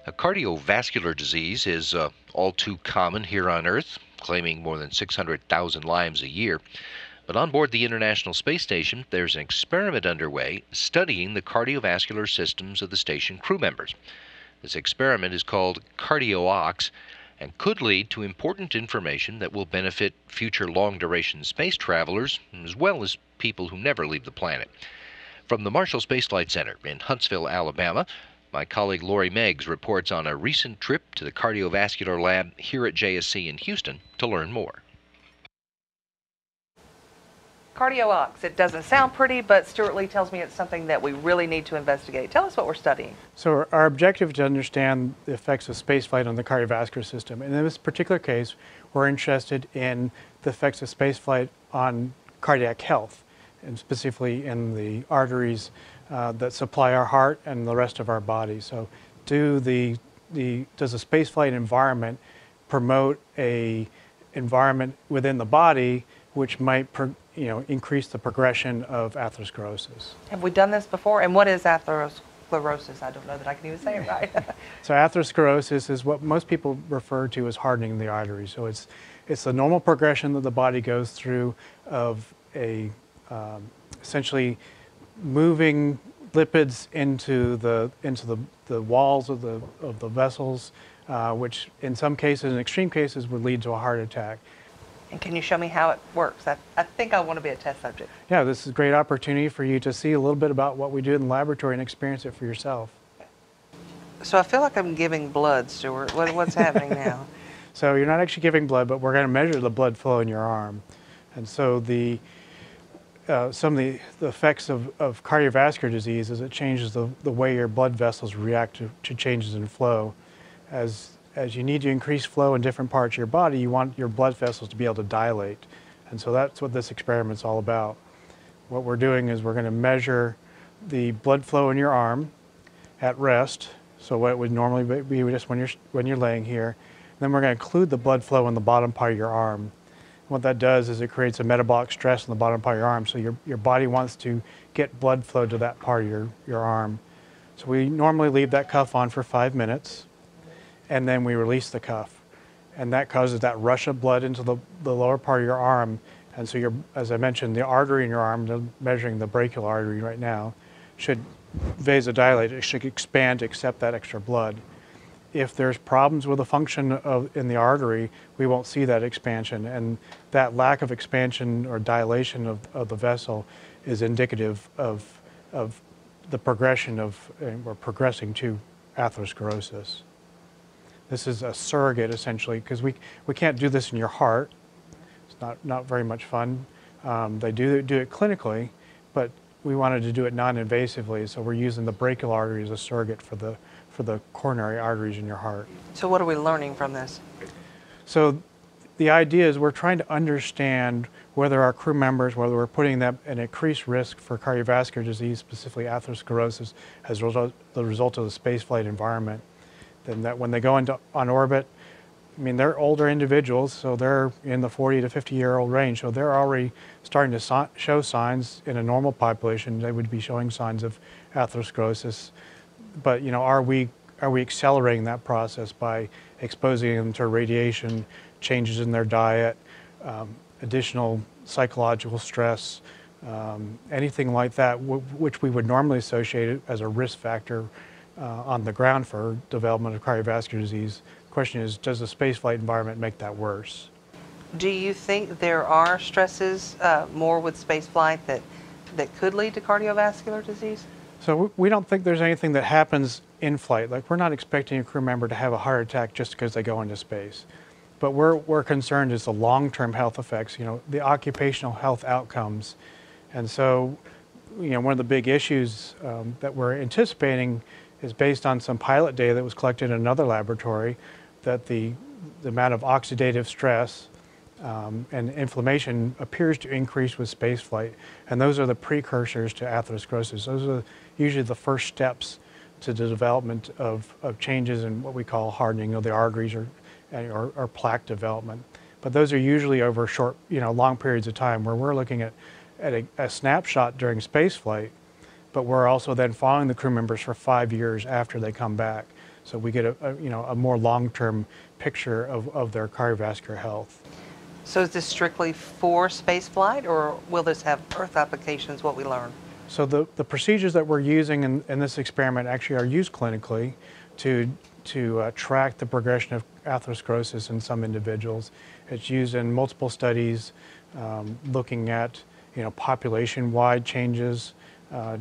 A cardiovascular disease is all too common here on Earth, claiming more than 600,000 lives a year. But on board the International Space Station, there's an experiment underway studying the cardiovascular systems of the station crew members. This experiment is called CardioOx and could lead to important information that will benefit future long-duration space travelers, as well as people who never leave the planet. From the Marshall Space Flight Center in Huntsville, Alabama, my colleague Lori Meggs reports on a recent trip to the cardiovascular lab here at JSC in Houston to learn more. CardioOx. It doesn't sound pretty, but Stuart Lee tells me it's something that we really need to investigate. Tell us what we're studying. So our objective is to understand the effects of spaceflight on the cardiovascular system. And in this particular case, we're interested in the effects of spaceflight on cardiac health, and specifically in the arteries that supply our heart and the rest of our body. So does the spaceflight environment promote a environment within the body which might increase the progression of atherosclerosis. Have we done this before? And what is atherosclerosis? I don't know that I can even say it right. So atherosclerosis is what most people refer to as hardening the artery. So it's the normal progression that the body goes through of essentially moving lipids into the walls of the vessels, which in some cases, in extreme cases, would lead to a heart attack. And can you show me how it works? I think I want to be a test subject. Yeah, this is a great opportunity for you to see a little bit about what we do in the laboratory and experience it for yourself. So I feel like I'm giving blood, Stuart. What's happening now? So you're not actually giving blood, but we're going to measure the blood flow in your arm. And so some of the effects of cardiovascular disease is it changes the way your blood vessels react to changes in flow. As you need to increase flow in different parts of your body, you want your blood vessels to be able to dilate. And so that's what this experiment's all about. What we're doing is we're going to measure the blood flow in your arm at rest, so what it would normally be just when you're laying here. And then we're going to include the blood flow in the bottom part of your arm. What that does is it creates a metabolic stress in the bottom part of your arm, so your body wants to get blood flow to that part of your arm. So we normally leave that cuff on for 5 minutes, and then we release the cuff. And that causes that rush of blood into the lower part of your arm. And so as I mentioned, the artery in your arm, measuring the brachial artery right now, should vasodilate. It should expand to accept that extra blood. If there's problems with the function in the artery, we won't see that expansion. And that lack of expansion or dilation of the vessel is indicative of the progression or progressing to atherosclerosis. This is a surrogate, essentially, because we can't do this in your heart. It's not very much fun. They do it clinically, but we wanted to do it non-invasively, so we're using the brachial artery as a surrogate for the coronary arteries in your heart. So what are we learning from this? So the idea is we're trying to understand whether our crew members, whether we're putting them at increased risk for cardiovascular disease, specifically atherosclerosis, as the result of the spaceflight environment. Then that when they go on orbit, I mean, they're older individuals, so they're in the 40 to 50-year-old range, so they're already starting to show signs in a normal population. They would be showing signs of atherosclerosis. But are we accelerating that process by exposing them to radiation, changes in their diet, additional psychological stress, anything like that, which we would normally associate as a risk factor on the ground for development of cardiovascular disease. The question is, does the spaceflight environment make that worse? Do you think there are stresses more with spaceflight that could lead to cardiovascular disease? So we don't think there's anything that happens in flight. Like, we're not expecting a crew member to have a heart attack just because they go into space. But we're concerned is the long-term health effects, the occupational health outcomes. And so, one of the big issues that we're anticipating is based on some pilot data that was collected in another laboratory, that the amount of oxidative stress and inflammation appears to increase with spaceflight. And those are the precursors to atherosclerosis. Those are usually the first steps to the development of changes in what we call hardening of the arteries or plaque development. But those are usually over short, long periods of time, where we're looking at a snapshot during spaceflight, but we're also then following the crew members for 5 years after they come back. so we get a more long-term picture of their cardiovascular health. So is this strictly for space flight, or will this have Earth applications, what we learn? So the procedures that we're using in this experiment actually are used clinically to track the progression of atherosclerosis in some individuals. It's used in multiple studies looking at population-wide changes, the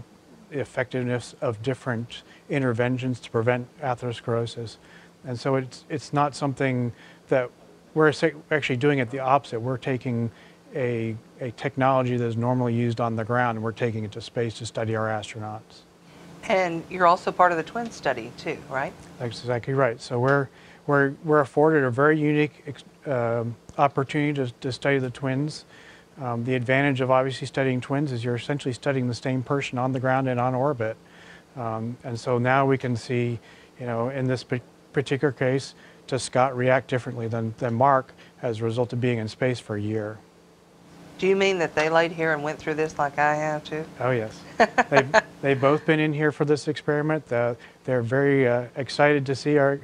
effectiveness of different interventions to prevent atherosclerosis. And so it's not something that we're actually doing it the opposite. We're taking a technology that is normally used on the ground, and we're taking it to space to study our astronauts. And you're also part of the twin study too, right? That's exactly right. So we're afforded a very unique opportunity to study the twins. The advantage of obviously studying twins is you're essentially studying the same person on the ground and on orbit. And so now we can see, in this particular case, does Scott react differently than Mark as a result of being in space for a year? Do you mean that they laid here and went through this like I have too? Oh yes, they've both been in here for this experiment. They're very excited to see our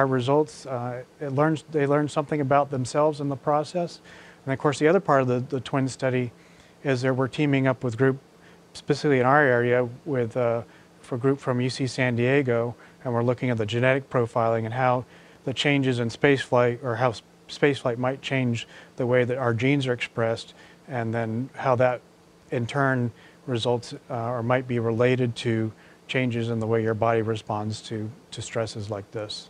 results. They learned something about themselves in the process. And of course, the other part of the twin study is that we're teaming up with group, specifically in our area, with for a group from UC San Diego, and we're looking at the genetic profiling and how the changes in spaceflight, or how spaceflight might change the way that our genes are expressed, and then how that in turn results or might be related to changes in the way your body responds to stresses like this.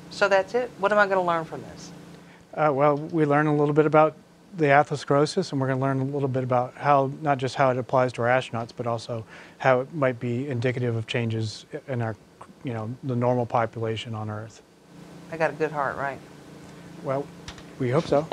So that's it? What am I going to learn from this? Well, we learn a little bit about the atherosclerosis, and we're going to learn a little bit about how, not just how it applies to our astronauts, but also how it might be indicative of changes in our, the normal population on Earth. I got a good heart, right? Well, we hope so.